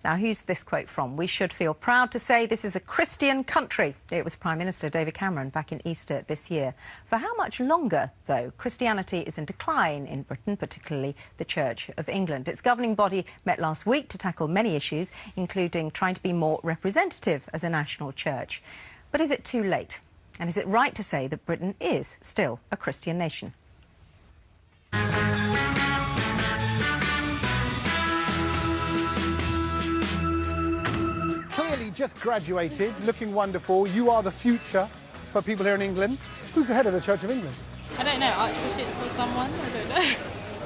Now, who's this quote from? "We should feel proud to say this is a Christian country." It was Prime Minister David Cameron back in Easter this year. For how much longer, though? Christianity is in decline in Britain, particularly the Church of England. Its governing body met last week to tackle many issues, including trying to be more representative as a national church. But is it too late? And is it right to say that Britain is still a Christian nation? Clearly just graduated, looking wonderful. You are the future for people here in England. Who's the head of the Church of England? I don't know, Archbishop or someone, I don't know.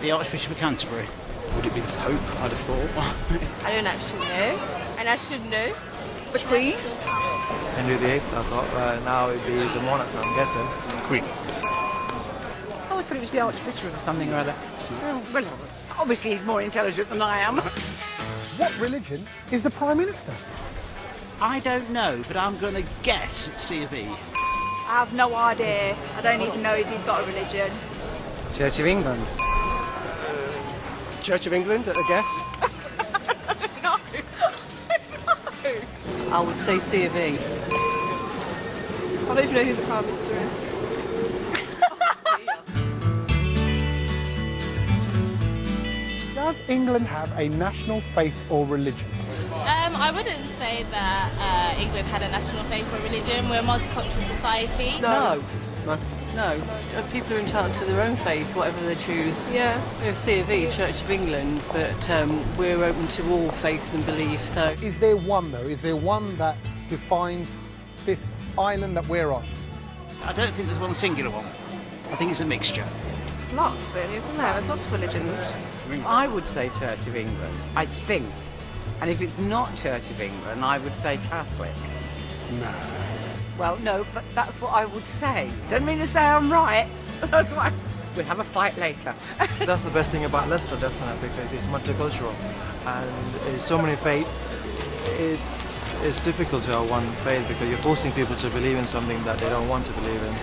The Archbishop of Canterbury. Would it be the Pope, I'd have thought? I don't actually know, and I should know. The Queen? Henry VIII, I thought. Now it'd be the monarch, I'm guessing. Queen. Oh, I thought it was the Archbishop or something or other. Well, obviously he's more intelligent than I am. What religion is the Prime Minister? I don't know, but I'm going to guess C of E. I have no idea. I don't even know if he's got a religion. Church of England. Church of England, I guess. No. I would say C of E. I don't even know who the Prime Minister is. Does England have a national faith or religion? I wouldn't say that England had a national faith or religion. We're a multicultural society. No. People are entitled to their own faith, whatever they choose. Yeah. We have C of E, Church of England, but we're open to all faiths and beliefs, so... Is there one, though? Is there one that defines this island that we're on? I don't think there's one singular one. I think it's a mixture. There's lots, really, isn't there? There's lots of religions. I would say Church of England, I think. And if it's not Church of England, I would say Catholic. No. Well, no, but that's what I would say. Don't mean to say I'm right. That's why we'll have a fight later. That's the best thing about Leicester, definitely, because it's multicultural. And there's so many faiths. It's difficult to have one faith because you're forcing people to believe in something that they don't want to believe in.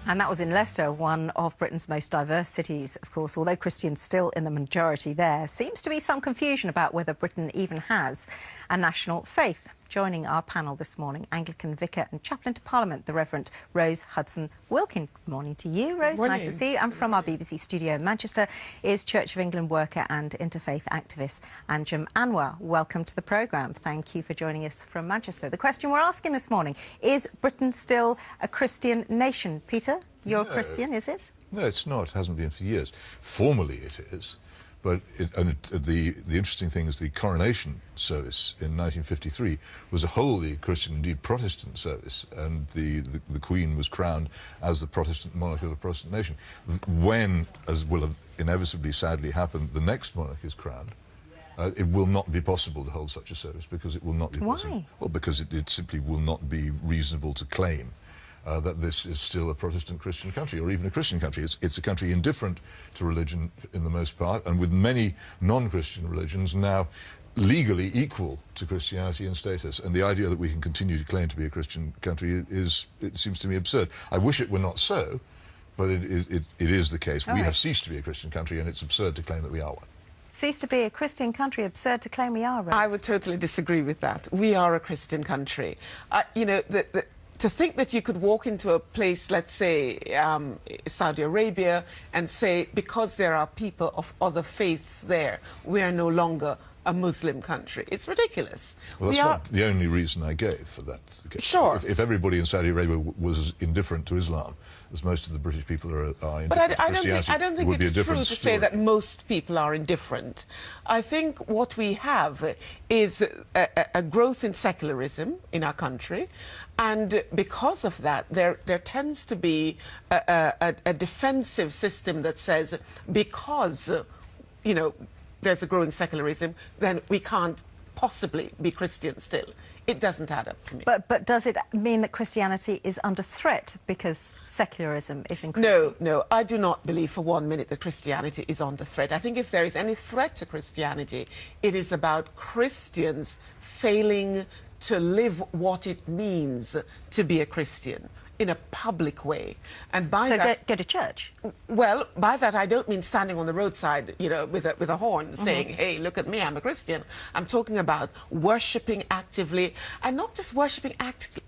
And that was in Leicester, one of Britain's most diverse cities, of course. Although Christians still in the majority there, seems to be some confusion about whether Britain even has a national faith. Joining our panel this morning, Anglican vicar and chaplain to Parliament, the Reverend Rose Hudson-Wilkin. Good morning to you, Rose. Morning. Nice to see you. And from our BBC studio in Manchester is Church of England worker and interfaith activist Anjem Anwar. Welcome to the programme. Thank you for joining us from Manchester. The question we're asking this morning, is Britain still a Christian nation? Peter, you're a Christian, is it? No, it's not. It hasn't been for years. Formally it is. But the interesting thing is the coronation service in 1953 was a wholly Christian, indeed Protestant service, and the Queen was crowned as the Protestant monarch of a Protestant nation. When, as will have inevitably sadly happened, the next monarch is crowned, it will not be possible to hold such a service because it will not be possible. Why? Well, because it simply will not be reasonable to claim that this is still a Protestant Christian country, or even a Christian country. It's a country indifferent to religion in the most part, and with many non-Christian religions now legally equal to Christianity in status. And the idea that we can continue to claim to be a Christian country it seems to me absurd. I wish it were not so, but it is the case. We have ceased to be a Christian country, and it's absurd to claim that we are one. Cease to be a Christian country, absurd to claim we are, Rose. I would totally disagree with that. We are a Christian country. You know, to think that you could walk into a place, let's say Saudi Arabia, and say, because there are people of other faiths there, we are no longer a Muslim country. It's ridiculous. Well, that's not the only reason I gave for that. Sure. If everybody in Saudi Arabia was indifferent to Islam, as most of the British people are indifferent to Christianity, I don't think it's true to say that most people are indifferent. I think what we have is a growth in secularism in our country, and because of that, there tends to be a defensive system that says, because, you know, there's a growing secularism, then we can't possibly be Christian still. It doesn't add up to me. But does it mean that Christianity is under threat because secularism is increasing? No, I do not believe for 1 minute that Christianity is under threat. I think if there is any threat to Christianity, it is about Christians failing to live what it means to be a Christian. in a public way. And by so that... go to church? Well, by that I don't mean standing on the roadside, you know, with a horn saying, hey, look at me, I'm a Christian. I'm talking about worshipping actively, and not just worshipping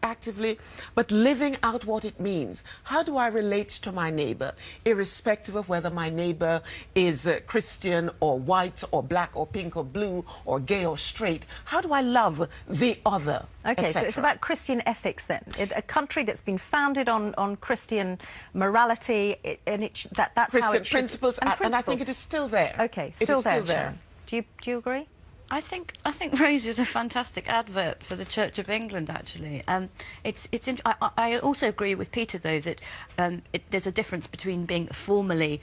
actively, but living out what it means. How do I relate to my neighbour, irrespective of whether my neighbour is Christian or white or black or pink or blue or gay or straight? How do I love the other? OK, so it's about Christian ethics then. A country that's been founded on Christian morality, that's Christian how it should... principles, and I think it is still there. OK, still there. There. Do you agree? I think Rose is a fantastic advert for the Church of England. Actually, I also agree with Peter though that there's a difference between being formally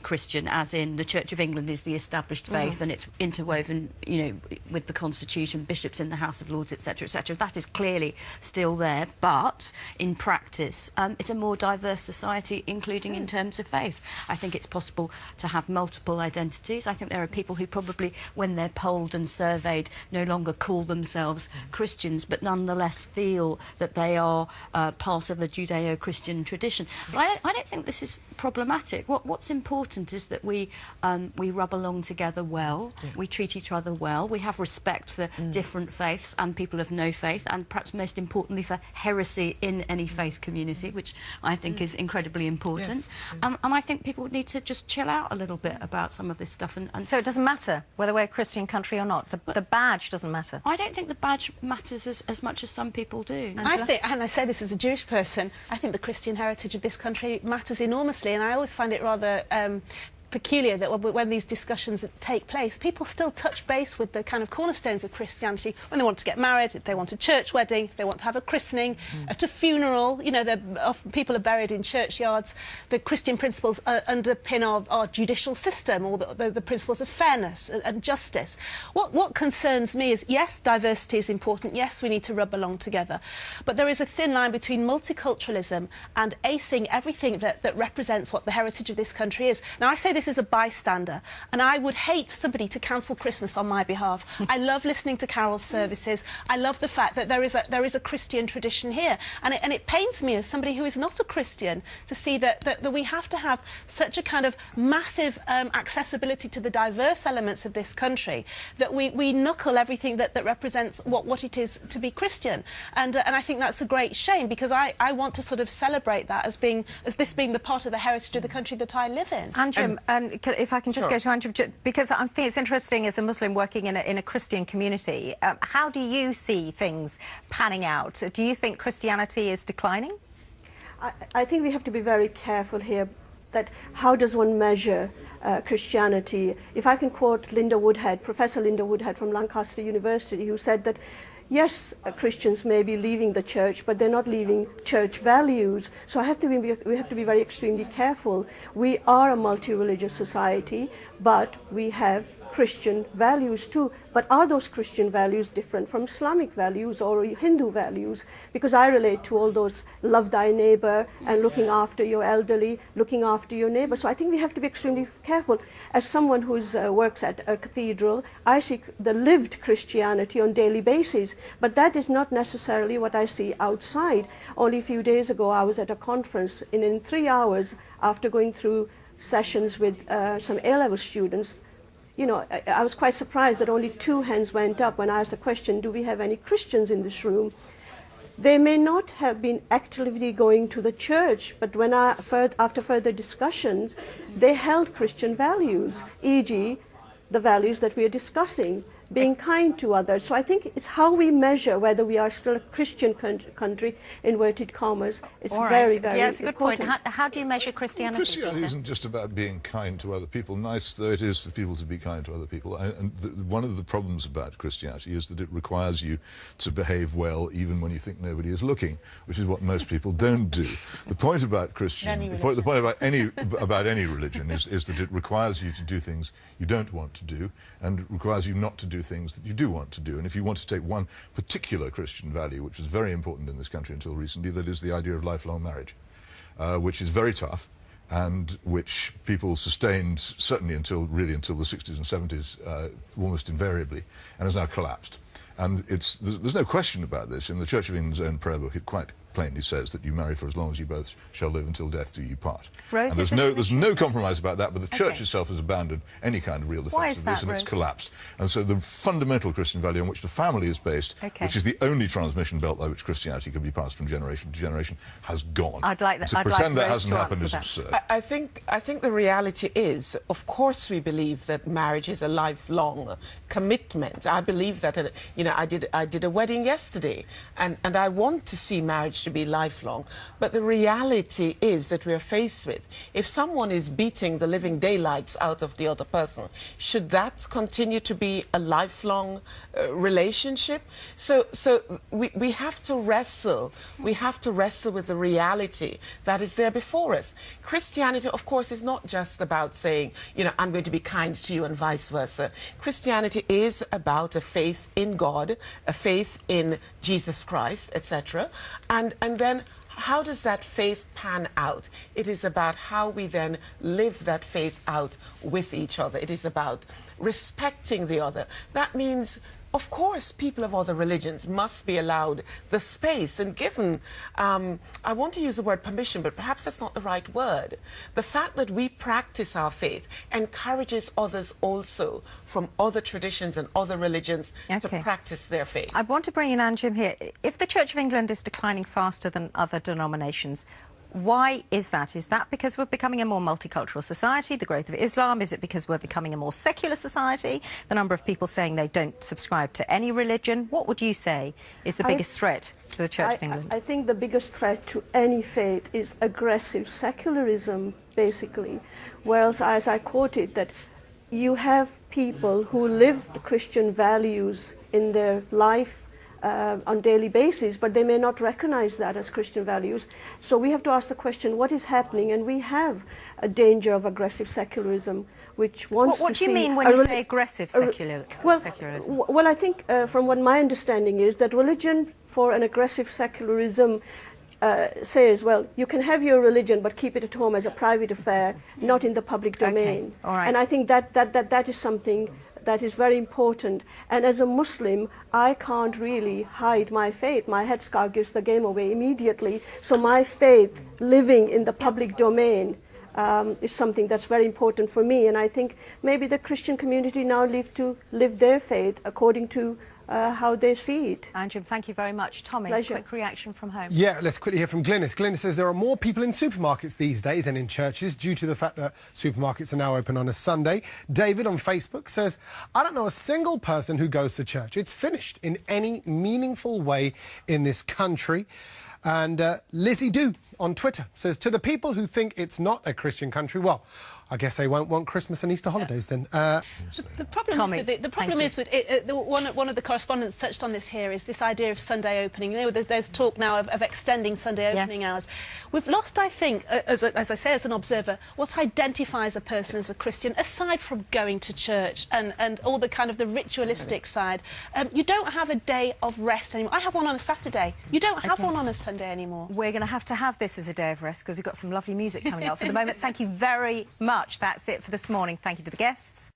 Christian, as in the Church of England is the established faith and it's interwoven, you know, with the Constitution, bishops in the House of Lords, etc., etc. That is clearly still there, but in practice, it's a more diverse society, including in terms of faith. I think it's possible to have multiple identities. I think there are people who probably, when they're polled and surveyed, no longer call themselves Christians, but nonetheless feel that they are part of the Judeo-Christian tradition. But I don't think this is problematic. What's important is that we rub along together well, we treat each other well, we have respect for different faiths and people of no faith, and perhaps most importantly for heresy in any faith community, which I think is incredibly important. And I think people need to just chill out a little bit about some of this stuff. And so it doesn't matter whether we're a Christian country or not. The badge doesn't matter. I don't think the badge matters as much as some people do. I think, and I say this as a Jewish person, I think the Christian heritage of this country matters enormously, and I always find it rather peculiar that when these discussions take place, people still touch base with the kind of cornerstones of Christianity when they want to get married, if they want a church wedding, if they want to have a christening, at a funeral. You know, often people are buried in churchyards. The Christian principles underpin our judicial system, or the principles of fairness and justice. What concerns me is, yes, diversity is important. Yes, we need to rub along together. But there is a thin line between multiculturalism and acing everything that represents what the heritage of this country is. Now, I say this as a bystander, and I would hate somebody to cancel Christmas on my behalf. I love listening to carol services. I love the fact that there is a Christian tradition here, and it pains me as somebody who is not a Christian to see that we have to have such a kind of massive accessibility to the diverse elements of this country that we knuckle everything that represents what it is to be Christian, and I think that's a great shame, because I want to sort of celebrate that as this being the part of the heritage of the country that I live in. Andrew, and if I can just go to Andrew, because I think it's interesting as a Muslim working in a Christian community, how do you see things panning out? Do you think Christianity is declining? I think we have to be very careful here that how does one measure Christianity? If I can quote Linda Woodhead, Professor Linda Woodhead from Lancaster University, who said that yes, Christians may be leaving the church, but they're not leaving church values. So we have to be very extremely careful. We are a multi-religious society, but we have Christian values too. But are those Christian values different from Islamic values or Hindu values? Because I relate to all those love thy neighbor and looking after your elderly, looking after your neighbor. So I think we have to be extremely careful. As someone who works at a cathedral, I see the lived Christianity on a daily basis, but that is not necessarily what I see outside. Only a few days ago I was at a conference, and in 3 hours after going through sessions with some A-level students, you know, I was quite surprised that only 2 hands went up when I asked the question, do we have any Christians in this room? They may not have been actively going to the church, but when after further discussions, they held Christian values, e.g. the values that we are discussing, being kind to others. So I think it's how we measure whether we are still a Christian country, inverted commas. It's very, very yeah, it's a good important. point. How do you measure Christianity? Christianity isn't just about being kind to other people, nice though it is for people to be kind to other people. And one of the problems about Christianity is that it requires you to behave well even when you think nobody is looking, which is what most people don't do. The point about the point about any religion is that it requires you to do things you don't want to do, and requires you not to do things that you do want to do. And if you want to take one particular Christian value, which was very important in this country until recently, that is the idea of lifelong marriage, which is very tough, and which people sustained certainly until the 60s and 70s almost invariably, and has now collapsed. And there's no question about this. In the Church of England's own prayer book, it quite plainly says that you marry for as long as you both shall live until death do you part. Rose, and there's no compromise about that, but the Church itself has abandoned any kind of real defence of this, and it's collapsed. And so the fundamental Christian value on which the family is based, which is the only transmission belt by which Christianity can be passed from generation to generation, has gone. I'd like that. To pretend that hasn't happened is absurd. I think the reality is, of course, we believe that marriage is a lifelong commitment. I believe that. You know, I did a wedding yesterday, and I want to see marriage to be lifelong. But the reality is that we are faced with, if someone is beating the living daylights out of the other person, should that continue to be a lifelong relationship? So we have to wrestle. We have to wrestle with the reality that is there before us. Christianity, of course, is not just about saying, you know, I'm going to be kind to you and vice versa. Christianity is about a faith in God, a faith in Jesus Christ, etc. And then how does that faith pan out? It is about how we then live that faith out with each other. It is about respecting the other. That means, of course, people of other religions must be allowed the space and given, I want to use the word permission, but perhaps that's not the right word. The fact that we practice our faith encourages others also from other traditions and other religions to practice their faith. I want to bring in Anjum here. If the Church of England is declining faster than other denominations, why is that? Is that because we're becoming a more multicultural society, the growth of Islam? Is it because we're becoming a more secular society? The number of people saying they don't subscribe to any religion. What would you say is the biggest threat to the Church of England? I think the biggest threat to any faith is aggressive secularism, basically. Whereas, as I quoted, that you have people who live the Christian values in their life on a daily basis, but they may not recognize that as Christian values. So we have to ask the question, what is happening? And we have a danger of aggressive secularism, which wants to see... What do you mean when you say aggressive secularism? Well, I think from what my understanding is that religion for an aggressive secularism says, well, you can have your religion, but keep it at home as a private affair, not in the public domain. All right. And I think that is something that is very important. And as a Muslim, I can't really hide my faith. My headscarf gives the game away immediately. So my faith living in the public domain is something that's very important for me. And I think maybe the Christian community now live their faith according to how they see it. Anjum, thank you very much. Tommy, Pleasure. quick reaction from home. Yeah, let's quickly hear from Glynis. Glynis says there are more people in supermarkets these days than in churches due to the fact that supermarkets are now open on a Sunday. David on Facebook says, I don't know a single person who goes to church. It's finished in any meaningful way in this country. And Lizzie Do on Twitter says, to the people who think it's not a Christian country, well, I guess they won't want Christmas and Easter holidays then. The problem is with one of the correspondents touched on this here is this idea of Sunday opening. You know, there's talk now of extending Sunday opening hours. We've lost, I think, as I say, as an observer, what identifies a person as a Christian, aside from going to church and all the kind of the ritualistic side. You don't have a day of rest anymore. I have one on a Saturday. You don't have one on a Sunday anymore. We're going to have this as a day of rest because we've got some lovely music coming up. For the moment, thank you very much. That's it for this morning. Thank you to the guests.